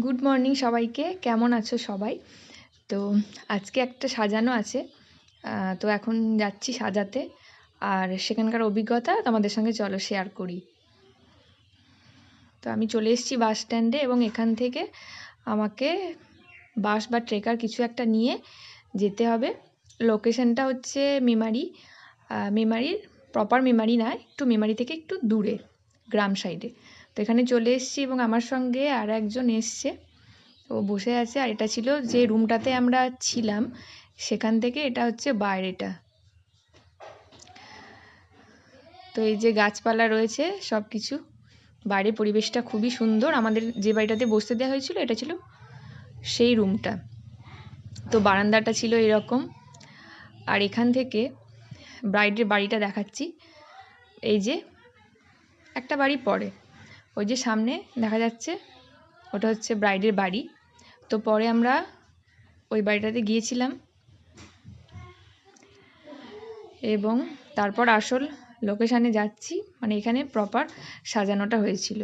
Good morning সবাইকে। কেমন আছো সবাই? তো আজকে একটা সাজানো আছে, তো এখন যাচ্ছি সাজাতে। আর সেখানকার অভিজ্ঞতা তোমাদের সঙ্গে চলো শেয়ার করি। তো আমি চলে এসেছি বাস স্ট্যান্ডে এবং এখান থেকে আমাকে বাস বা ট্রেকার কিছু একটা নিয়ে যেতে হবে। লোকেশনটা হচ্ছে মেমারি। মেমারির প্রপার মেমারি না, একটু মেমারি থেকে একটু দূরে, গ্রাম সাইডে। তো এখানে চলে এসেছি এবং আমার সঙ্গে আর একজন এসছে, ও বসে আছে। আর এটা ছিল যে রুমটাতে আমরা ছিলাম, সেখান থেকে এটা হচ্ছে বাইরেটা। তো এই যে গাছপালা রয়েছে সব কিছু, বাইরে পরিবেশটা খুবই সুন্দর। আমাদের যে বাড়িটাতে বসতে দেওয়া হয়েছিল এটা ছিল সেই রুমটা। তো বারান্দাটা ছিল এরকম। আর এখান থেকে ব্রাইডের বাড়িটা দেখাচ্ছি। এই যে একটা বাড়ি পরে, ওই যে সামনে দেখা যাচ্ছে ওটা হচ্ছে ব্রাইডের বাড়ি। তো পরে আমরা ওই বাড়িটাতে গিয়েছিলাম এবং তারপর আসল লোকেশানে যাচ্ছি, মানে এখানে প্রপার সাজানোটা হয়েছিল।